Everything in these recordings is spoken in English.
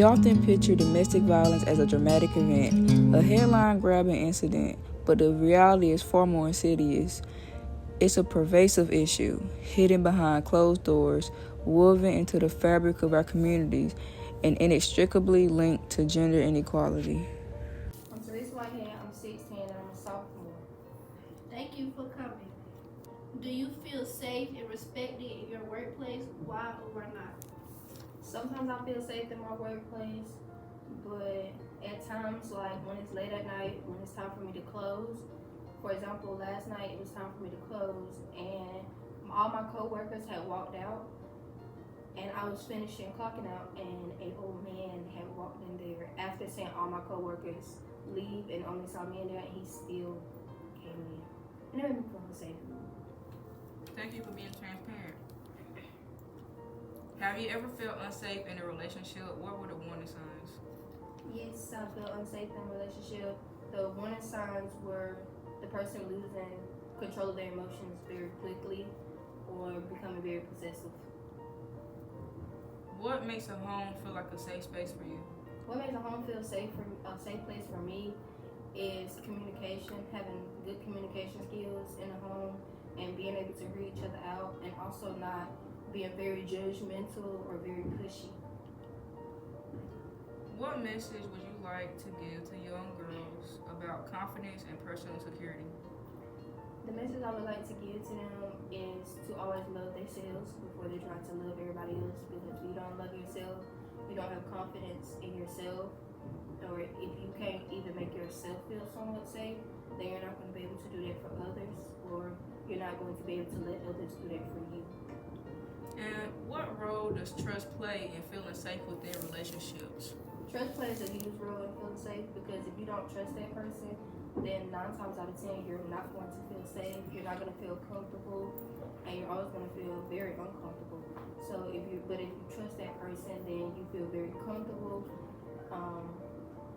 often picture domestic violence as a dramatic event, a headline-grabbing incident, but the reality is far more insidious. It's a pervasive issue, hidden behind closed doors, woven into the fabric of our communities, and inextricably linked to gender inequality. I'm Teresa Whitehead. I'm 16 and I'm a sophomore. Thank you for coming. Do you feel safe and respected in your workplace? Why or why not? Sometimes I feel safe in my workplace, but at times, like when it's late at night, when it's time for me to close. For example, last night it was time for me to close, and all my coworkers had walked out, and I was finishing clocking out, and an old man had walked in there after seeing all my coworkers leave and only saw me in there, and he still came in, and it made me feel unsafe. Thank you for being transparent. Have you ever felt unsafe in a relationship? What were the warning signs? Yes, I felt unsafe in a relationship. The warning signs were the person losing control of their emotions very quickly or becoming very possessive. What makes a home feel like a safe space for you? What makes a home feel safe for a safe place for me is communication, having good communication skills in a home, and being able to hear each other out, and also not being very judgmental or very pushy. What message would you like to give to young girls about confidence and personal security? The message I would like to give to them is to always love themselves before they try to love everybody else, because if you don't love yourself, you don't have confidence in yourself, or if you can't even make yourself feel somewhat safe, then you're not going to be able to do that for others, or you're not going to be able to let others do that for you. And what role does trust play in feeling safe within relationships? Trust plays a huge role in feeling safe, because if you don't trust that person, then 9 times out of 10 you're not going to feel safe, you're not going to feel comfortable, and you're always going to feel very uncomfortable. So if you trust that person, then you feel very comfortable.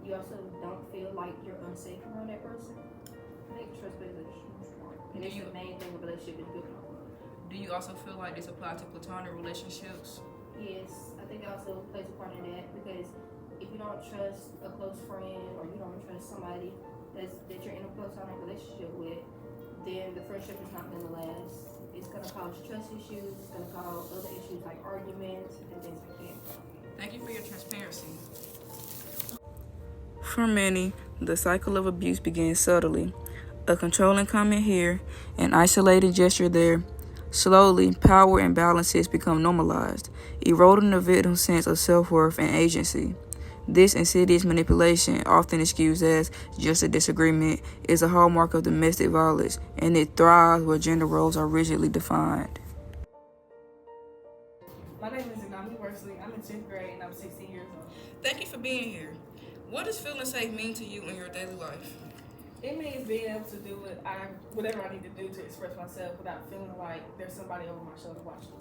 You also don't feel like you're unsafe around that person. I think trust plays a huge part, and it's the main thing a relationship is built on. Do you also feel like this applies to platonic relationships? Yes, I think it also plays a part in that, because if you don't trust a close friend, or you don't trust somebody that you're in a platonic relationship with, then the friendship is not going to last. It's going to cause trust issues. It's going to cause other issues like arguments and things like that. Thank you for your transparency. For many, the cycle of abuse begins subtly. A controlling comment here, an isolated gesture there. Slowly, power imbalances become normalized, eroding the victim's sense of self-worth and agency. This insidious manipulation, often excused as just a disagreement, is a hallmark of domestic violence, and it thrives where gender roles are rigidly defined. My name is Inami Worsley. I'm in 10th grade and I'm 16 years old. Thank you for being here. What does feeling safe mean to you in your daily life? It means being able to do whatever I need to do to express myself without feeling like there's somebody over my shoulder watching me.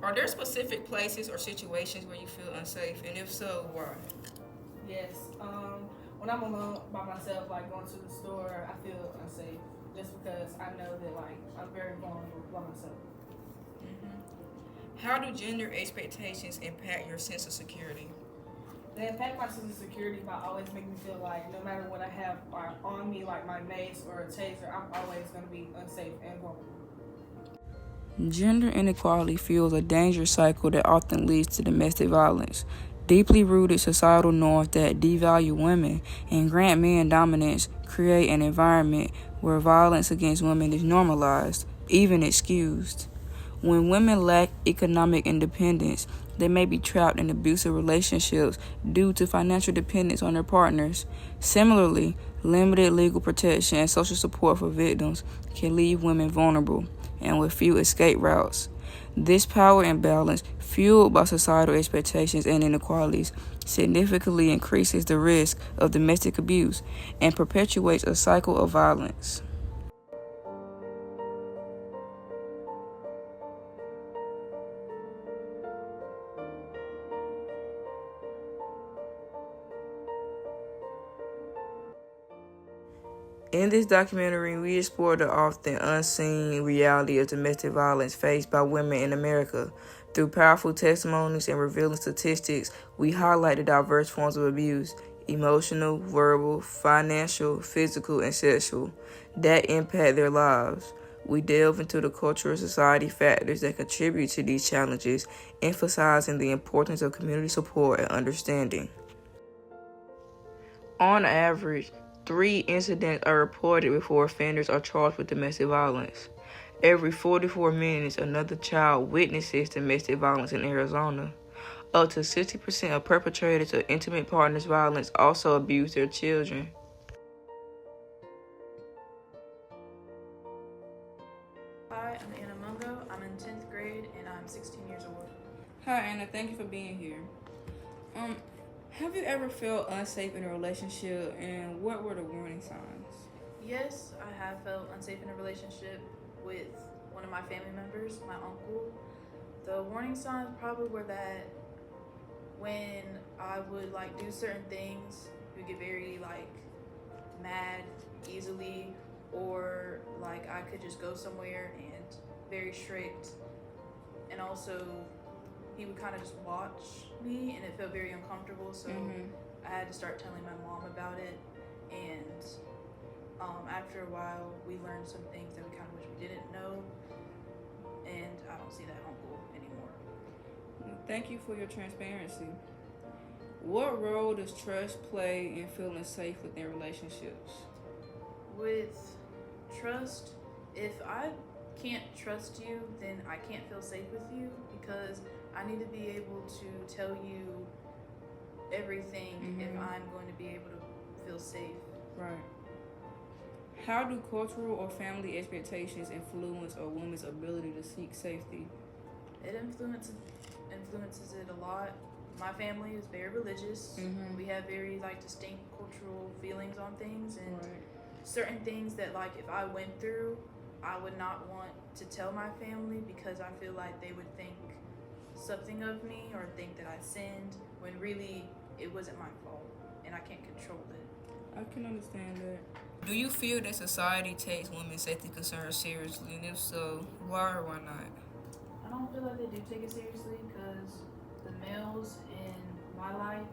Are there specific places or situations where you feel unsafe, and if so, why? Yes. When I'm alone by myself, like going to the store, I feel unsafe just because I know that like I'm very vulnerable by myself. How do gender expectations impact your sense of security? They impact my sense of security by always making me feel like no matter what I have on me, like my mace or a taser, I'm always going to be unsafe and vulnerable. Gender inequality fuels a dangerous cycle that often leads to domestic violence. Deeply rooted societal norms that devalue women and grant men dominance create an environment where violence against women is normalized, even excused. When women lack economic independence, they may be trapped in abusive relationships due to financial dependence on their partners. Similarly, limited legal protection and social support for victims can leave women vulnerable and with few escape routes. This power imbalance, fueled by societal expectations and inequalities, significantly increases the risk of domestic abuse and perpetuates a cycle of violence. In this documentary, we explore the often unseen reality of domestic violence faced by women in America. Through powerful testimonies and revealing statistics, we highlight the diverse forms of abuse, emotional, verbal, financial, physical, and sexual, that impact their lives. We delve into the cultural and society factors that contribute to these challenges, emphasizing the importance of community support and understanding. On average, 3 incidents are reported before offenders are charged with domestic violence. Every 44 minutes, another child witnesses domestic violence in Arizona. Up to 60% of perpetrators of intimate partners violence also abuse their children. Hi, I'm Anna Mungo. I'm in 10th grade and I'm 16 years old. Hi Anna, thank you for being here. Have you ever felt unsafe in a relationship, and what were the warning signs? Yes, I have felt unsafe in a relationship with one of my family members, my uncle. The warning signs probably were that when I would do certain things, he would get very mad easily, or I could just go somewhere and very strict, and also he would kind of just watch me and it felt very uncomfortable, so I had to start telling my mom about it, and after a while we learned some things that we kind of wish we didn't know, and I don't see that uncle anymore. Thank you for your transparency. What role does trust play in feeling safe within relationships? With trust, if I can't trust you, then I can't feel safe with you, because I need to be able to tell you everything if I'm going to be able to feel safe. Right. How do cultural or family expectations influence a woman's ability to seek safety? It influences it a lot. My family is very religious. We have very distinct cultural feelings on things, and certain things that if I went through, I would not want to tell my family, because I feel like they would think something of me or think that I sinned, when really it wasn't my fault and I can't control it. I can understand that. Do you feel that society takes women's safety concerns seriously, and if so, why or why not? I don't feel like they do take it seriously, because the males in my life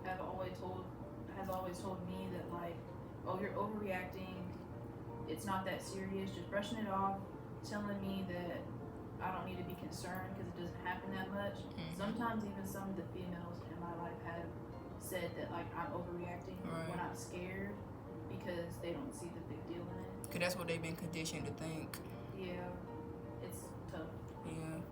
has always told me that oh, you're overreacting, it's not that serious, just brushing it off, telling me that I don't need to be concerned because it doesn't happen that much. Sometimes even some of the females in my life have said that I'm overreacting when I'm scared, because they don't see the big deal in it. Because that's what they've been conditioned to think. Yeah, it's tough. Yeah.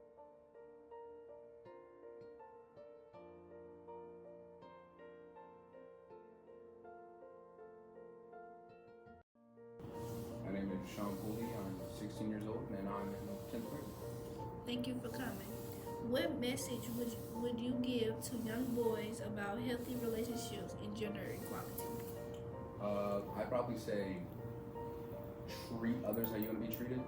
My name is Sean Cooley. I'm 16 years old and I'm in 10th grade. Thank you for coming. What message would you give to young boys about healthy relationships and gender equality? I'd probably say treat others how you want to be treated.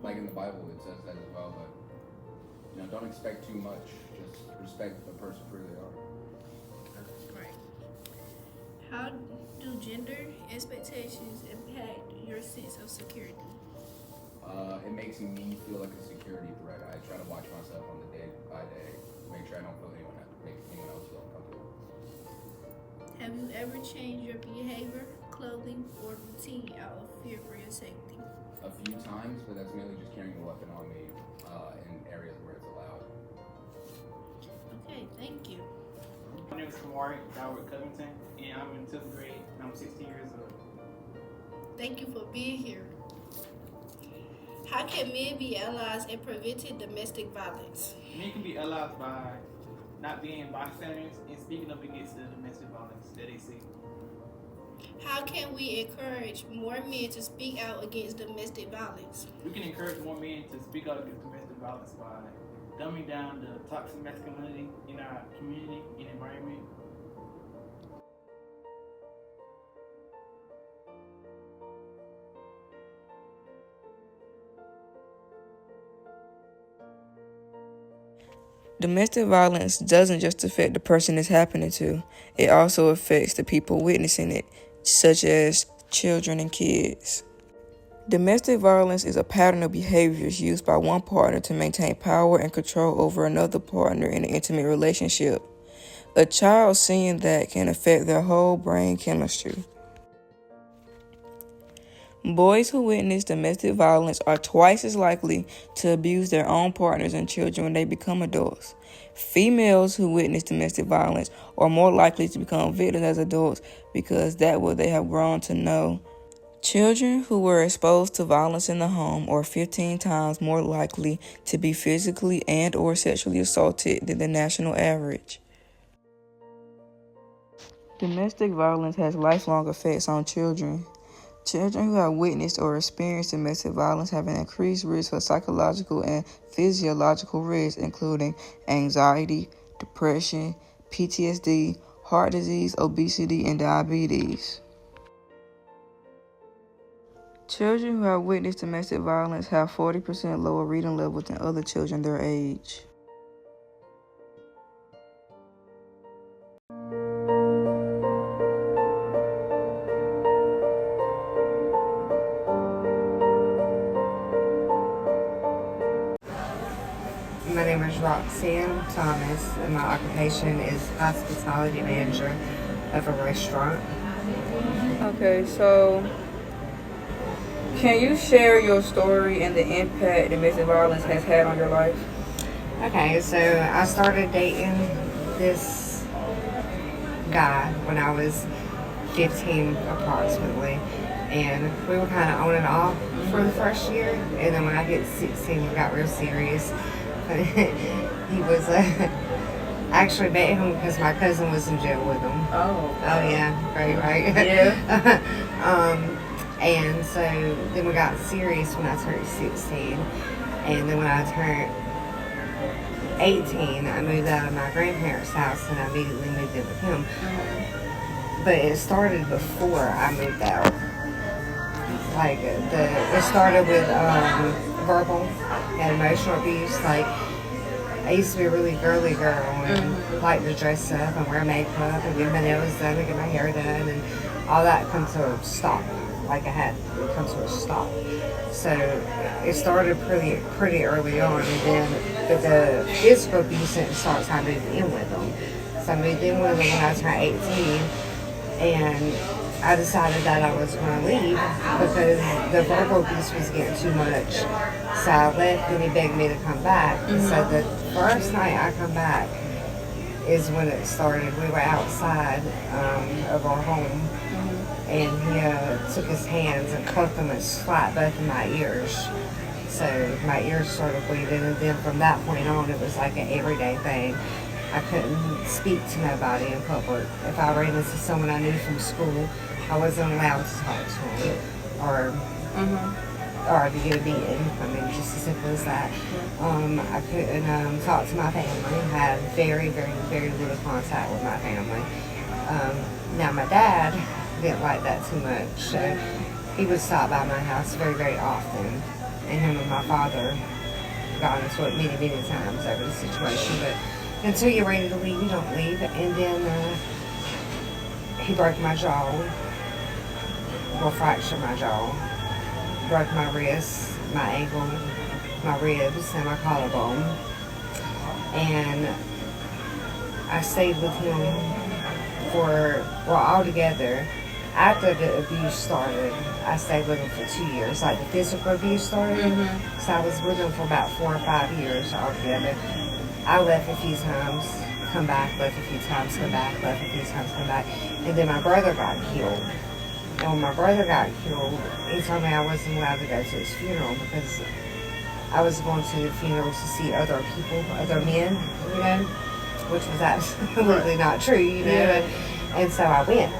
Like in the Bible, it says that as well, but don't expect too much. Just respect the person for who they are. Right. How do gender expectations impact your sense of security? It makes me feel like a security threat. I try to watch myself on the day by day, make sure I don't make anyone else feel uncomfortable. Have you ever changed your behavior, clothing, or routine out of fear for your safety? A few times, but that's mainly just carrying a weapon on me in areas where it's allowed. Okay, thank you. My name is Kamari Howard Covington, and I'm in 10th grade, and I'm 16 years old. Thank you for being here. How can men be allies in preventing domestic violence? Men can be allies by not being bystanders and speaking up against the domestic violence that they see. How can we encourage more men to speak out against domestic violence? We can encourage more men to speak out against domestic violence by dumbing down the toxic masculinity in our community and environment. Domestic violence doesn't just affect the person it's happening to, it also affects the people witnessing it, such as children and kids. Domestic violence is a pattern of behaviors used by one partner to maintain power and control over another partner in an intimate relationship. A child seeing that can affect their whole brain chemistry. Boys who witness domestic violence are twice as likely to abuse their own partners and children when they become adults. Females who witness domestic violence are more likely to become victims as adults because that's what they have grown to know. Children who were exposed to violence in the home are 15 times more likely to be physically and or sexually assaulted than the national average. Domestic violence has lifelong effects on children. Children who have witnessed or experienced domestic violence have an increased risk for psychological and physiological risks, including anxiety, depression, PTSD, heart disease, obesity, and diabetes. Children who have witnessed domestic violence have 40% lower reading levels than other children their age. My name is Roxanne Thomas, and my occupation is hospitality manager of a restaurant. Okay, so can you share your story and the impact domestic violence has had on your life? Okay, so I started dating this guy when I was 15 approximately, and we were kind of on and off for the first year, and then when I hit 16 we got real serious. He was actually met him because my cousin was in jail with him. Oh yeah, right. Yeah. And so then we got serious when I turned 16, and then when I turned 18 I moved out of my grandparents' house and I immediately moved in with him. But it started before I moved out. Like it started with verbal and emotional abuse. Like I used to be a really girly girl and like to dress up and wear makeup and get my nails done and get my hair done, and all that comes to a stop. Like I had to come to a stop. So it started pretty early on, and then but the physical abuse didn't start until I moved in with them. So I moved in with them when I turned 18, and I decided that I was going to leave because the verbal abuse was getting too much. So I left and he begged me to come back. So the first night I come back is when it started. We were outside of our home, and he took his hands and cuffed them and slapped both of my ears. So my ears started bleeding, and then from that point on it was like an everyday thing. I couldn't speak to nobody in public. If I ran into someone I knew from school, I wasn't allowed to talk to them or to get a beating. I mean, just as simple as that. I couldn't talk to my family. I had very, very, very little contact with my family. Now my dad didn't like that too much, so he would stop by my house very, very often, and him and my father got into it many, many times over the situation. But until you're ready to leave, you don't leave. And then he broke my jaw, fractured my jaw, broke my wrist, my ankle, my ribs, and my collarbone. And I stayed with him altogether. After the abuse started, I stayed with him for 2 years. Like the physical abuse started, so I was with him for about 4 or 5 years altogether. I left a few times, come back, left a few times, come back, left a few times, come back. And then my brother got killed. And when my brother got killed, he told me I wasn't allowed to go to his funeral because I was going to the funeral to see other people, other men, you know, which was absolutely not true, you know. And so I went.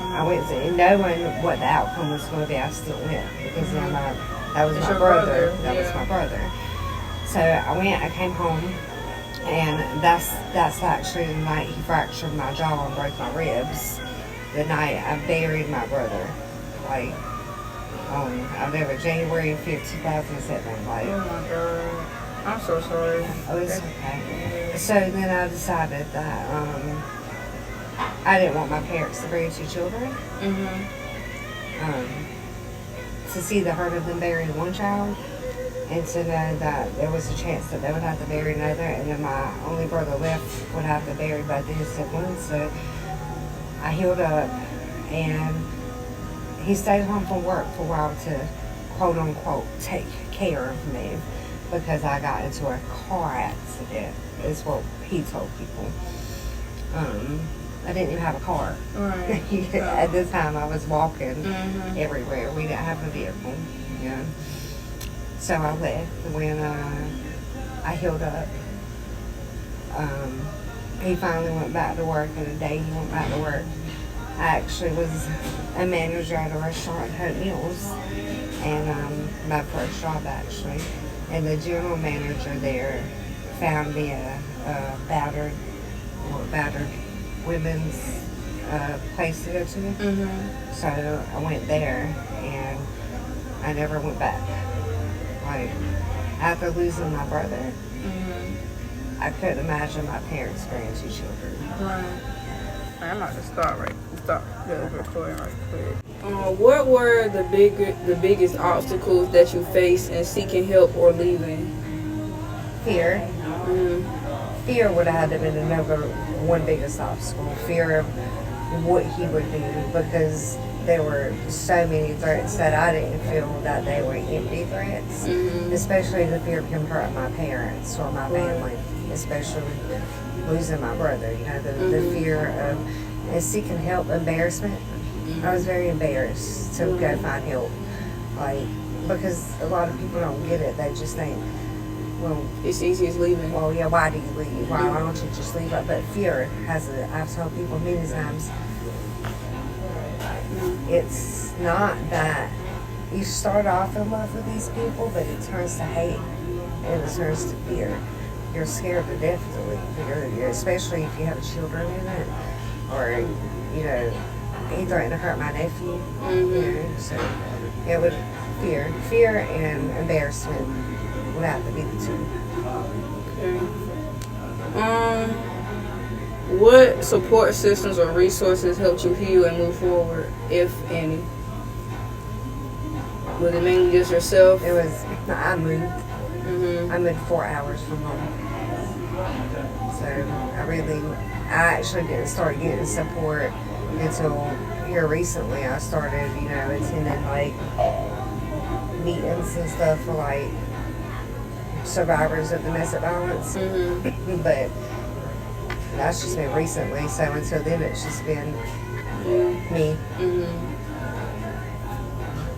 And knowing what the outcome was going to be, I still went because that was my brother. That was my brother. So I went. I came home, and that's actually the night he fractured my jaw and broke my ribs. The night I buried my brother, like on January 5th, 2007. Like, oh my God, I'm so sorry. Oh, it's okay. So then I decided that I didn't want my parents to bury 2 children. to see the hurt of them burying one child, and to know that there was a chance that they would have to bury another, and then my only brother left would have to bury both of his siblings. So I healed up, and he stayed home from work for a while to quote unquote take care of me because I got into a car accident, is what he told people. I didn't even have a car. Right. At the time I was walking Mhm. everywhere. We didn't have a vehicle. Yeah. So I left when I healed up. He finally went back to work, and the day he went back to work, I actually was a manager at a restaurant, Hope Meals, and my first job actually. And the general manager there found me a battered women's place to go to. Mhm. So I went there, and I never went back. Like, after losing my brother, Mhm. I couldn't imagine my parents bearing two children. Right. I'm about to stop the recording right quick. What were the biggest obstacles that you faced in seeking help or leaving? Fear. Mhm. Fear would have had to been the number one biggest obstacle. Fear of what he would do, because there were so many threats that I didn't feel that they were empty threats. Mhm. Especially the fear of him hurting my parents or my family, especially losing my brother. You know, the fear of seeking help, embarrassment. I was very embarrassed to go find help, like, because a lot of people don't get it. They just think, well, It's easy as leaving. well, yeah, why do you leave? Why don't you just leave? But fear has I've told people many times, it's not that you start off in love with these people, but it turns to hate and it turns to fear. You're scared to death to leave, especially if you have children in it, or, you know, he threatened to hurt my nephew. You know, so it would fear and embarrassment would have to be the two. Okay. What support systems or resources helped you heal and move forward, if any? Was it mainly just yourself? It was, I moved. Mhm. I moved 4 hours from home. So I actually didn't start getting support until here recently. I started, you know, attending like meetings and stuff for like survivors of domestic violence. Mhm. But that's just been recently. So until then, it's just been me. Mhm.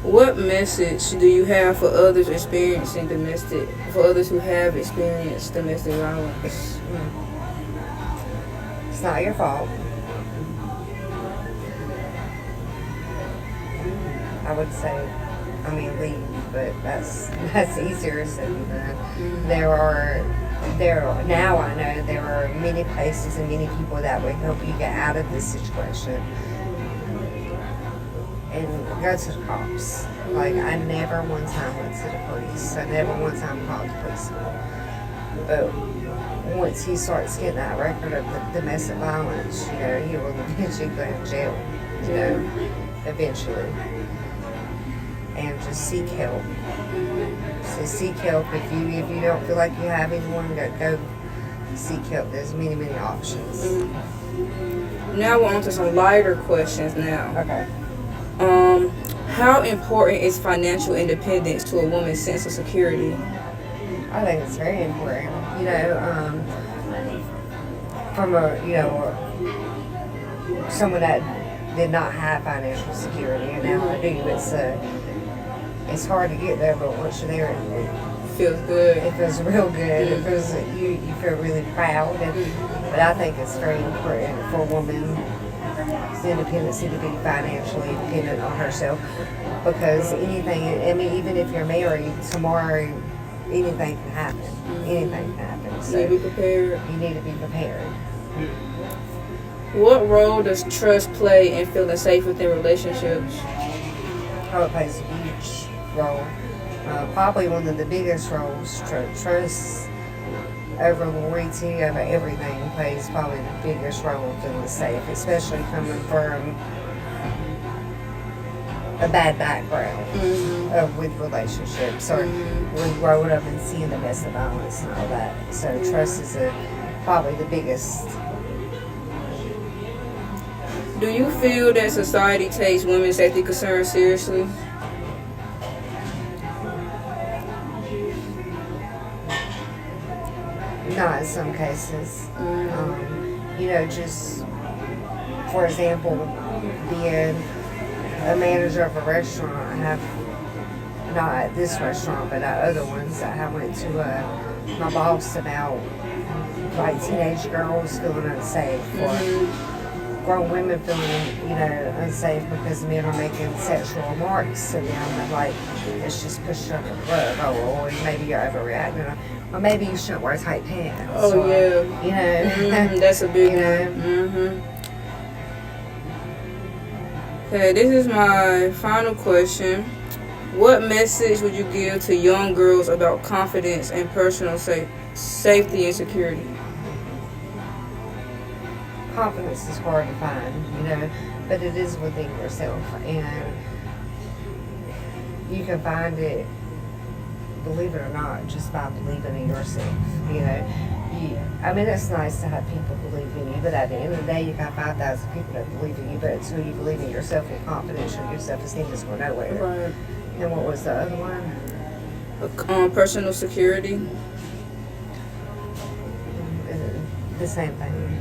What message do you have for others for others who have experienced domestic violence? It's not your fault. I would say, leave, but that's easier said than done. Now I know there are many places and many people that would help you get out of this situation. And go to the cops. Like, I never one time went to the police. I never one time called the police. But once he starts getting that record of the domestic violence, you know, he will eventually go to jail, you know, eventually. And just seek help. So seek help. If you don't feel like you have anyone, go seek help. There's many options. Now we're on to some lighter questions now. Okay. How important is financial independence to a woman's sense of security? I think it's very important. You know, from someone that did not have financial security, and now I do. It's hard to get there, but once you're there, it Feels good. feels real good. It feels you feel really proud. But I think it's very important for a woman's independency to be financially dependent on herself, because anything. Even if you're married, tomorrow anything can happen. Anything can happen. So You need to be prepared. you need to be prepared. What role does trust play in feeling safe within relationships? Oh, it plays a huge role. Probably one of the biggest roles. Trust over loyalty, over everything, plays probably the biggest role in feeling safe, especially coming from a bad background with relationships, or we're growing up and seeing domestic violence and all that. So trust is probably the biggest. Do you feel that society takes women's safety concerns seriously? Not in some cases. Just for example, being a manager of a restaurant, I have, not at this restaurant, but at other ones, I went to my boss about like teenage girls feeling unsafe, or grown women feeling, unsafe because men are making sexual remarks to them, like it's just pushed under the rug. Or maybe you're overreacting, or maybe you shouldn't wear tight pants. Oh, or, yeah. That's a big one. Okay, this is my final question. What message would you give to young girls about confidence and personal safety and security? Confidence is hard to find, but it is within yourself, and you can find it, believe it or not, just by believing in yourself. It's nice to have people believe in you, but at the end of the day, you got 5,000 people that believe in you, but until you believe in yourself, your confidence, your self-esteem is going nowhere. Right. And what was the other one? Personal security. The same thing.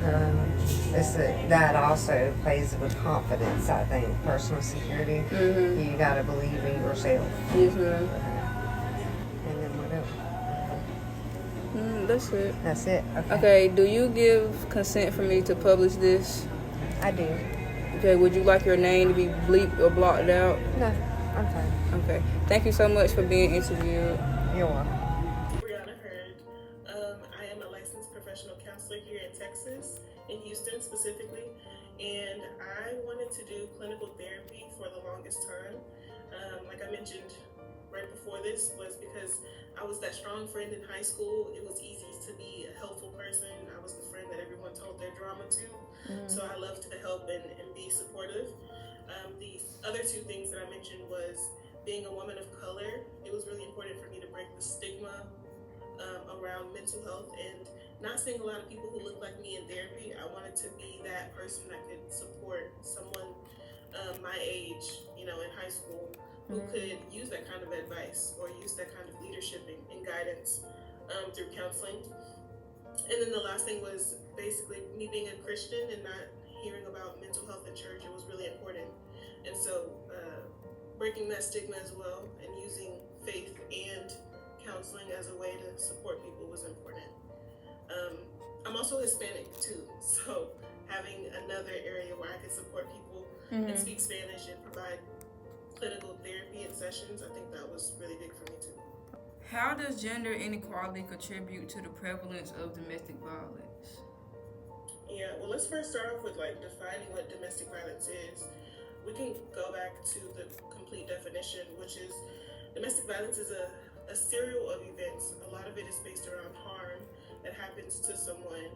That also plays with confidence, I think. Personal security. You got to believe in yourself. Yes, ma'am. And then what else? That's it. That's it. Okay, do you give consent for me to publish this? I do. Okay, would you like your name to be bleeped or blocked out? No, I'm fine. Okay. Thank you so much for being interviewed. You're welcome. Brianna Hurd. I am a licensed professional counselor here in Texas, in Houston specifically, and I wanted to do clinical therapy for the longest time. Like I mentioned right before this, was because I was that strong friend in high school. It was easy to be a helpful person. I was the friend that everyone told their drama to. So I loved to help and be supportive. The other two things that I mentioned was being a woman of color. It was really important for me to break the stigma around mental health, and not seeing a lot of people who look like me in therapy. I wanted to be that person that could support someone my age, in high school, who could use that kind of advice or use that kind of leadership and guidance through counseling. And then the last thing was basically me being a Christian and not hearing about mental health in church. It was really important. And so breaking that stigma as well and using faith and counseling as a way to support people was important. I'm also Hispanic too, so having another area where I could support people and speak Spanish and provide clinical therapy and sessions, I think that was really big for me too. How does gender inequality contribute to the prevalence of domestic violence? Yeah, well, let's first start off with defining what domestic violence is. We can go back to the complete definition, which is domestic violence is a serial of events. A lot of it is based around harm that happens to someone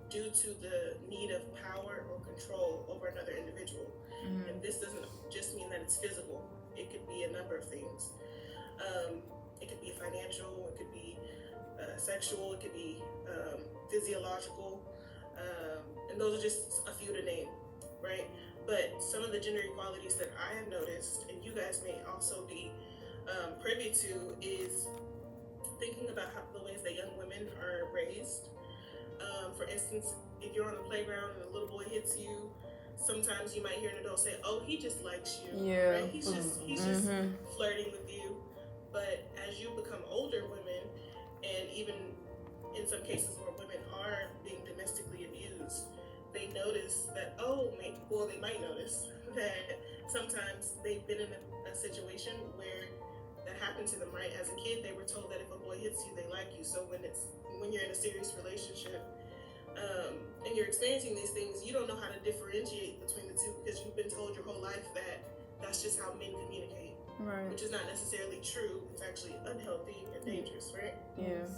due to the need of power or control over another individual. And this doesn't just mean that it's physical. It could be a number of things. It could be financial, it could be sexual, it could be physiological, and those are just a few to name, right? But some of the gender equalities that I have noticed, and you guys may also be privy to, is thinking about the ways that young women are raised. For instance, if you're on the playground and a little boy hits you, sometimes you might hear an adult say, "Oh, he just likes you." Yeah. Right? He's just flirting with you. But as you become older women, and even in some cases where women are being domestically abused, they notice that, they might notice that sometimes they've been in a situation where that happened to them, right? As a kid, they were told that if a boy hits you, they like you. So when you're in a serious relationship, and you're experiencing these things, you don't know how to differentiate between the two because you've been told your whole life that that's just how men communicate. Right. Which is not necessarily true. It's actually unhealthy and dangerous, right? Yeah.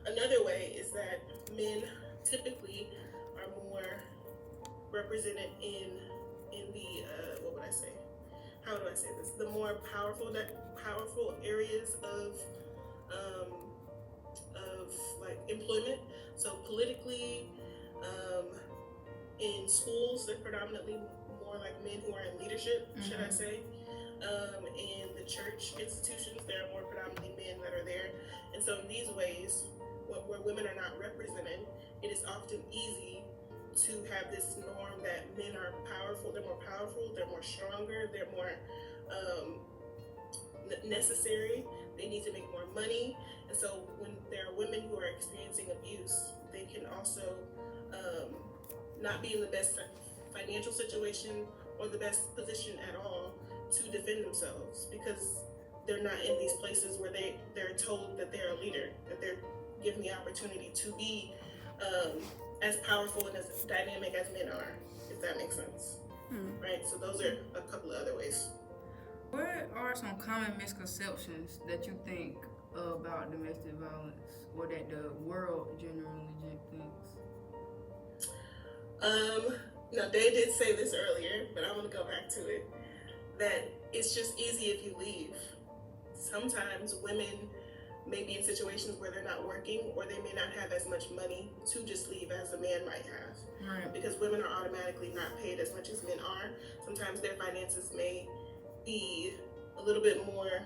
Another way is that men typically are more represented in in the what would I say? How do I say this? The more powerful areas of like employment. So politically, in schools, they're predominantly more like men who are in leadership, should I say. In the church institutions, there are more predominantly men that are there. And so in these ways, where women are not represented, it is often easy to have this norm that men are powerful, they're more stronger, they're more necessary, they need to make more money. And so when there are women who are experiencing abuse, they can also not be in the best financial situation or the best position at all to defend themselves, because they're not in these places where they're told that they're a leader, that they're given the opportunity to be as powerful and as dynamic as men are, if that makes sense. Right? So those are a couple of other ways. What are some common misconceptions that you think about domestic violence, or that the world generally thinks? Now they did say this earlier, but I want to go back to it, that it's just easy if you leave. Sometimes women may be in situations where they're not working, or they may not have as much money to just leave as a man might have. Right. Because women are automatically not paid as much as men are. Sometimes their finances may be a little bit more,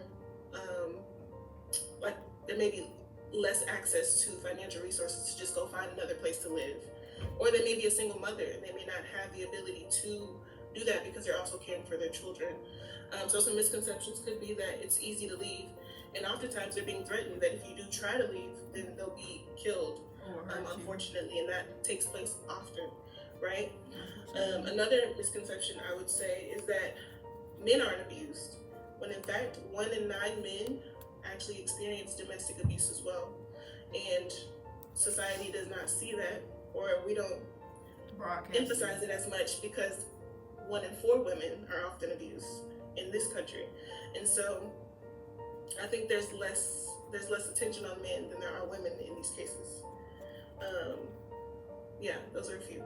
like there may be less access to financial resources to just go find another place to live. Or they may be a single mother and they may not have the ability to do that because they're also caring for their children. So some misconceptions could be that it's easy to leave, and oftentimes they're being threatened that if you do try to leave, then they'll be killed, unfortunately, and that takes place often, right? Another misconception I would say is that men aren't abused, when in fact 1 in 9 men actually experience domestic abuse as well, and society does not see that, or we don't emphasize it as much, because 1 in 4 women are often abused in this country. And so I think there's less attention on men than there are women in these cases. Yeah, those are a few.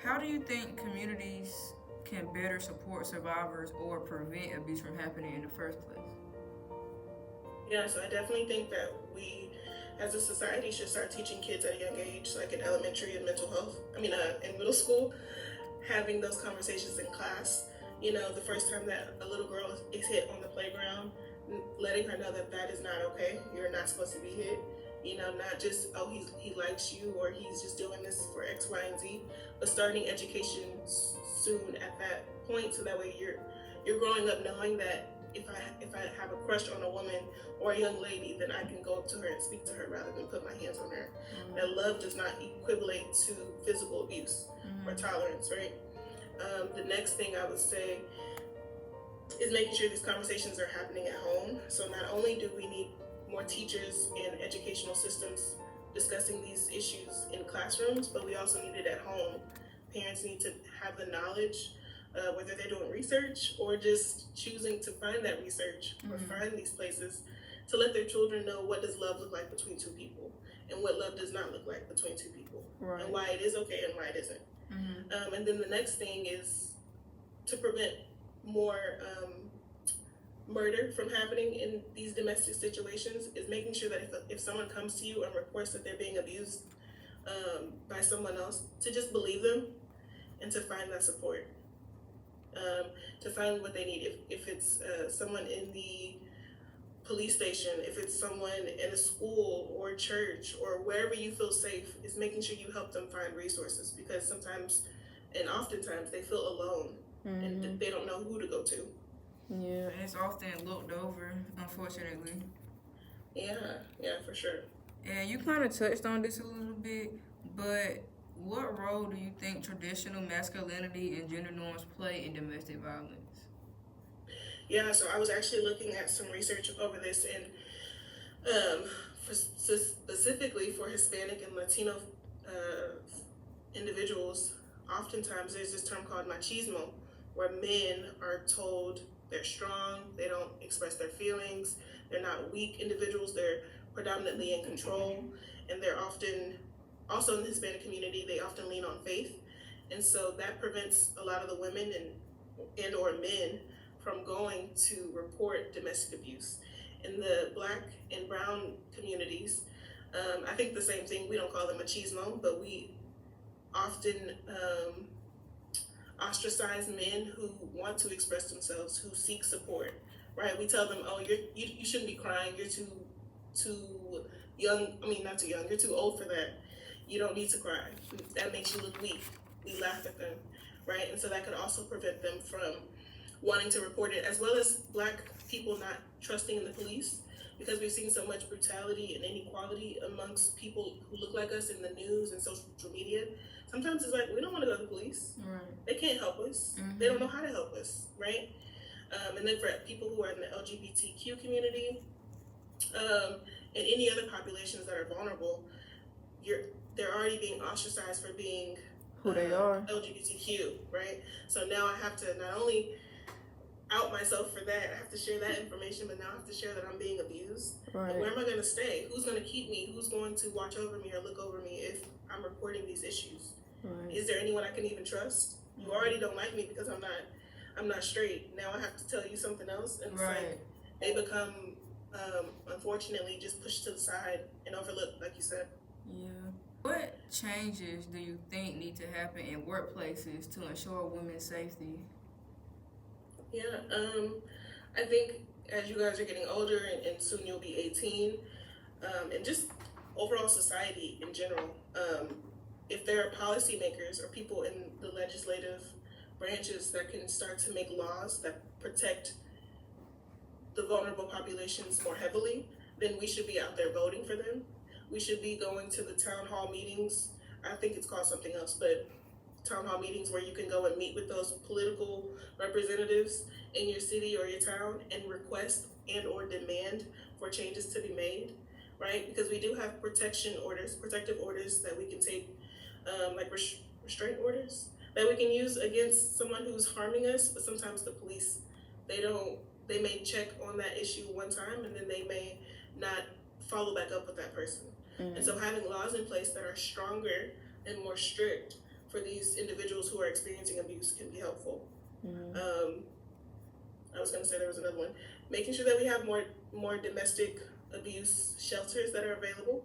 How do you think communities can better support survivors or prevent abuse from happening in the first place? Yeah, so I definitely think that we as a society should start teaching kids at a young age, like in elementary and in middle school, having those conversations in class. You know, the first time that a little girl is hit on the playground, letting her know that that is not okay. You're not supposed to be hit. You know, not just, oh, he likes you, or he's just doing this for X, Y, and Z, but starting education soon at that point, so that way you're growing up knowing that if I have a crush on a woman or a young lady, then I can go up to her and speak to her rather than put my hands on her. That love does not equivalent to physical abuse or tolerance, right? The next thing I would say is making sure these conversations are happening at home. So not only do we need more teachers and educational systems discussing these issues in classrooms, but we also need it at home. Parents need to have the knowledge, whether they're doing research or just choosing to find that research or find these places, to let their children know what does love look like between two people and what love does not look like between two people, and why it is okay and why it isn't. And then the next thing is to prevent more murder from happening in these domestic situations, is making sure that if someone comes to you and reports that they're being abused by someone else, to just believe them and to find that support, to find what they need. If it's someone in the police station, if it's someone in a school or church or wherever you feel safe, is making sure you help them find resources, because sometimes and oftentimes they feel alone and they don't know who to go to. Yeah, and it's often looked over, unfortunately. Yeah, for sure. And you kind of touched on this a little bit, but what role do you think traditional masculinity and gender norms play in domestic violence? Yeah, so I was actually looking at some research over this, and specifically for Hispanic and Latino individuals, oftentimes there's this term called machismo, where men are told they're strong, they don't express their feelings, they're not weak individuals, they're predominantly in control, and they're often, also in the Hispanic community, they often lean on faith. And so that prevents a lot of the women and and or men from going to report domestic abuse. In the Black and brown communities, I think the same thing. We don't call them machismo, but we often ostracize men who want to express themselves, who seek support. Right? We tell them, "Oh, you shouldn't be crying. You're too young. I mean, not too young. You're too old for that. You don't need to cry. That makes you look weak." We laugh at them, right? And so that could also prevent them from wanting to report it, as well as Black people not trusting in the police, because we've seen so much brutality and inequality amongst people who look like us in the news and social media. Sometimes it's like, we don't want to go to the police. Right. They can't help us. Mhm. They don't know how to help us, right? And then for people who are in the LGBTQ community, and any other populations that are vulnerable, they're already being ostracized for being Who they are. LGBTQ, right? So now I have to not only out myself for that, I have to share that information, but now I have to share that I'm being abused. Right. And where am I going to stay? Who's going to keep me? Who's going to watch over me or look over me if I'm reporting these issues? Right. Is there anyone I can even trust? You already don't like me because I'm not straight. Now I have to tell you something else, and it's like they become unfortunately just pushed to the side and overlooked, like you said. Yeah. What changes do you think need to happen in workplaces to ensure women's safety? Yeah, I think as you guys are getting older and soon you'll be 18, and just overall society in general, if there are policymakers or people in the legislative branches that can start to make laws that protect the vulnerable populations more heavily, then we should be out there voting for them. We should be going to the town hall meetings. I think it's called something else, but town hall meetings where you can go and meet with those political representatives in your city or your town and request and or demand for changes to be made, right? Because we do have protective orders that we can take, like restraint orders that we can use against someone who's harming us, but sometimes the police, they may check on that issue one time and then they may not follow back up with that person. And so having laws in place that are stronger and more strict for these individuals who are experiencing abuse can be helpful. I was going to say there was another one. Making sure that we have more domestic abuse shelters that are available.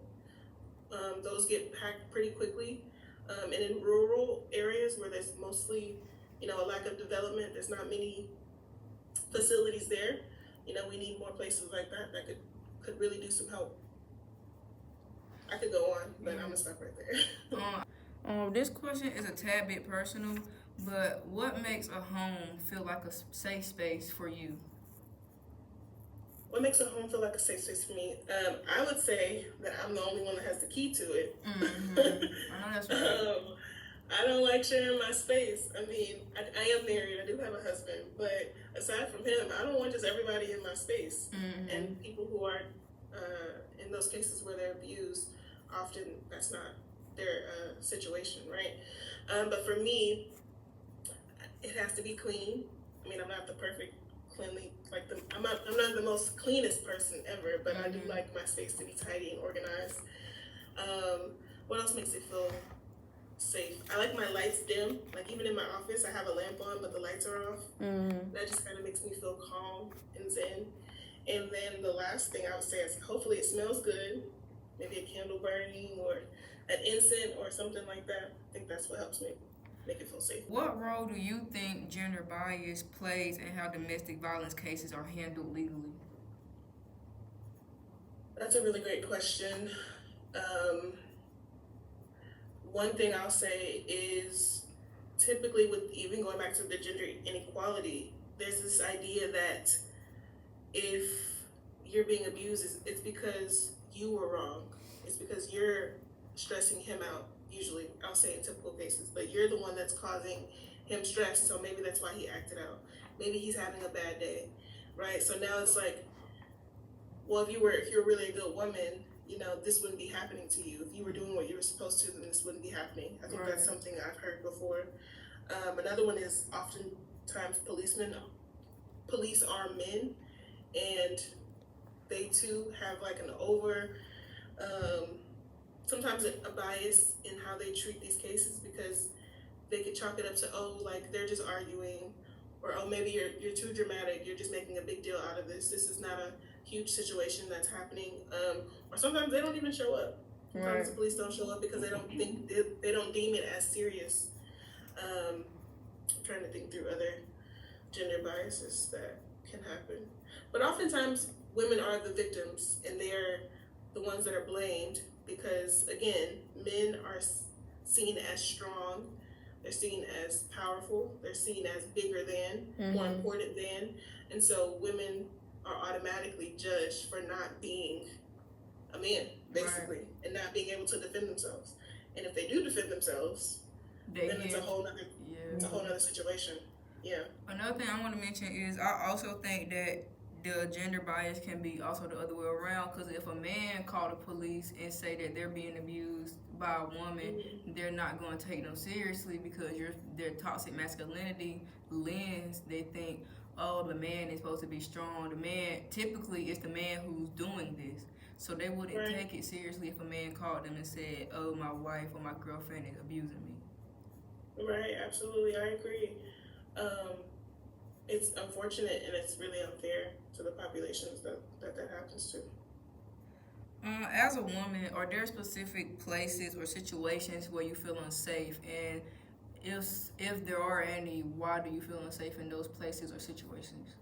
Those get packed pretty quickly. And in rural areas where there's mostly, a lack of development, there's not many facilities there. We need more places like that could really do some help. I could go on, but I'm gonna stop right there. This question is a tad bit personal, but what makes a home feel like a safe space for you? What makes a home feel like a safe space for me? I would say that I'm the only one that has the key to it. Mm-hmm. I know that's right. I don't like sharing my space. I mean, I am married. I do have a husband, but aside from him, I don't want just everybody in my space. Mm-hmm. And people who are in those cases where they're abused, often that's not their situation, right? But for me, it has to be clean. I mean, I'm not the perfect cleanly, I'm not the most cleanest person ever, but I do like my space to be tidy and organized. What else makes it feel safe? I like my lights dim. Like even in my office, I have a lamp on, but the lights are off. That just kind of makes me feel calm and zen. And then the last thing I would say is hopefully it smells good. Maybe a candle burning or an incense or something like that. I think that's what helps me make it feel safe. What role do you think gender bias plays in how domestic violence cases are handled legally? That's a really great question. One thing I'll say is typically with even going back to the gender inequality, there's this idea that if you're being abused, it's because you were wrong. It's because you're stressing him out, usually, I'll say in typical cases, but you're the one that's causing him stress, so maybe that's why he acted out. Maybe he's having a bad day, right? So now it's like, well, if you're really a good woman, this wouldn't be happening to you. If you were doing what you were supposed to, then this wouldn't be happening. I think that's something I've heard before. Another one is oftentimes police are men, and they too have like an sometimes a bias in how they treat these cases, because they could chalk it up to, they're just arguing, or oh, maybe you're too dramatic, you're just making a big deal out of this. This is not a huge situation that's happening. Or sometimes they don't even show up. Sometimes the police don't show up because they don't think they don't deem it as serious. I'm trying to think through other gender biases that can happen. But oftentimes women are the victims and they're the ones that are blamed because, again, men are seen as strong, they're seen as powerful, they're seen as bigger than, more important than, and so women are automatically judged for not being a man, basically, and not being able to defend themselves. And if they do defend themselves, then it's a whole nother situation. Yeah. Another thing I want to mention is I also think that the gender bias can be also the other way around, because if a man call the police and say that they're being abused by a woman, they're not going to take them seriously because their toxic masculinity lens, they think, oh, the man is supposed to be strong. The man, typically it's the man who's doing this. So they wouldn't take it seriously if a man called them and said, oh, my wife or my girlfriend is abusing me. Right, absolutely, I agree. It's unfortunate and it's really unfair to the populations that happens to. As a woman, are there specific places or situations where you feel unsafe? And if there are any, why do you feel unsafe in those places or situations?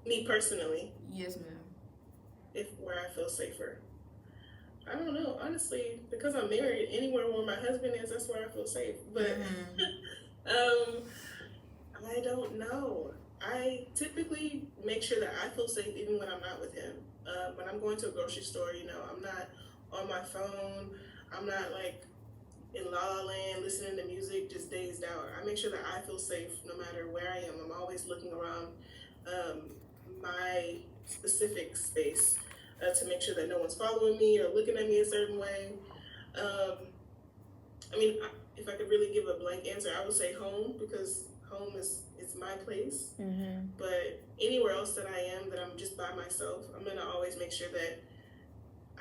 Me personally? Yes, ma'am. Where I feel safer. I don't know, honestly, because I'm married, anywhere where my husband is, that's where I feel safe. But I don't know. I typically make sure that I feel safe even when I'm not with him. When I'm going to a grocery store, I'm not on my phone. I'm not like in La La Land listening to music, just dazed out. I make sure that I feel safe no matter where I am. I'm always looking around my specific space to make sure that no one's following me or looking at me a certain way. If I could really give a blank answer, I would say home, because home is my place. But anywhere else that I am, that I'm just by myself, I'm gonna always make sure that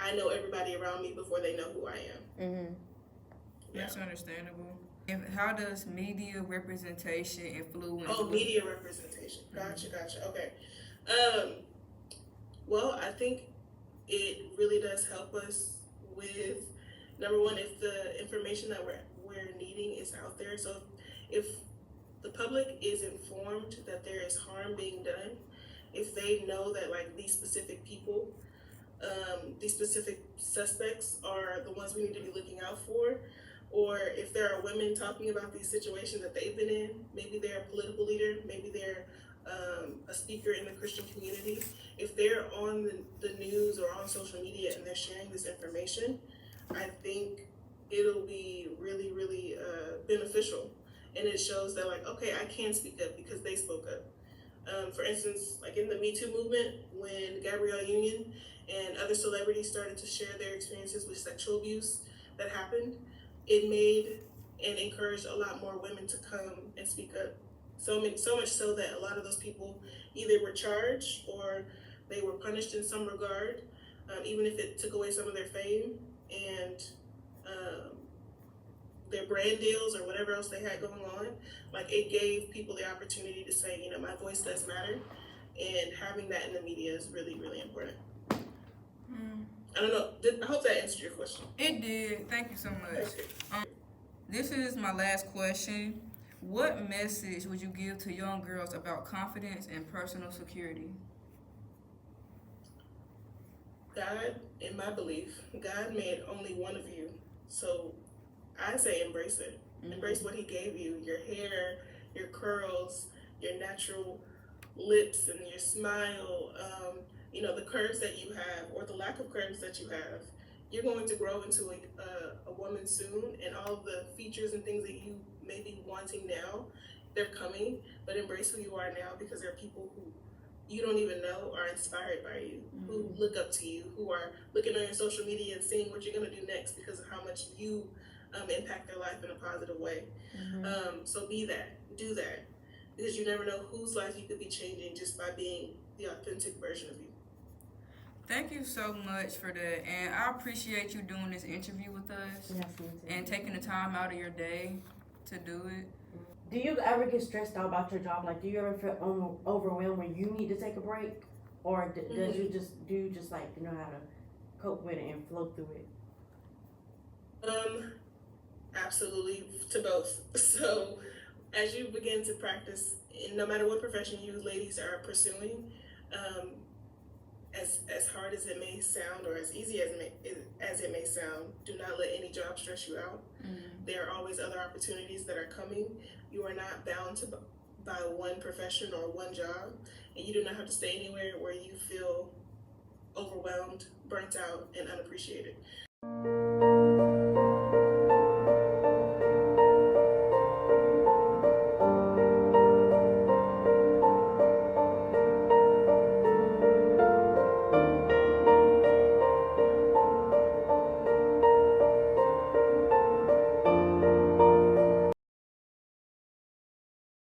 I know everybody around me before they know who I am. That's understandable. And how does media representation influence? Oh, media representation. Gotcha. Okay. Well, I think it really does help us with, number one, if the information that we're needing is out there. So if the public is informed that there is harm being done, if they know that like these specific people, these specific suspects are the ones we need to be looking out for, or if there are women talking about these situations that they've been in, maybe they're a political leader, maybe they're a speaker in the Christian community, if they're on the news or on social media and they're sharing this information, I think it'll be really, really beneficial. And it shows that like, okay, I can speak up because they spoke up. For instance, like in the Me Too movement, when Gabrielle Union and other celebrities started to share their experiences with sexual abuse that happened, it made and encouraged a lot more women to come and speak up. So much so that a lot of those people either were charged or they were punished in some regard, even if it took away some of their fame and their brand deals or whatever else they had going on. Like, it gave people the opportunity to say, my voice does matter, and having that in the media is really, really important. I don't know. I hope that answered your question. It did. Thank you so much. This is my last question. What message would you give to young girls about confidence and personal security? God, in my belief, God made only one of you. So I say embrace it. Embrace what he gave you. Your hair, your curls, your natural lips and your smile, the curves that you have or the lack of curves that you have. You're going to grow into a woman soon, and all of the features and things that you may be wanting now, they're coming. But embrace who you are now, because there are people who you don't even know are inspired by you, who look up to you, who are looking on your social media and seeing what you're going to do next because of how much you impact their life in a positive way. So be that, do that, because you never know whose life you could be changing just by being the authentic version of you. Thank you so much for that, and I appreciate you doing this interview with us and taking the time out of your day to do it. Do you ever get stressed out about your job? Like, do you ever feel overwhelmed when you need to take a break, or does you just like know how to cope with it and flow through it? Absolutely, to both. So, as you begin to practice, no matter what profession you ladies are pursuing, as hard as it may sound, or as easy as it may sound, do not let any job stress you out. There are always other opportunities that are coming. You are not bound by one profession or one job, and you do not have to stay anywhere where you feel overwhelmed, burnt out, and unappreciated.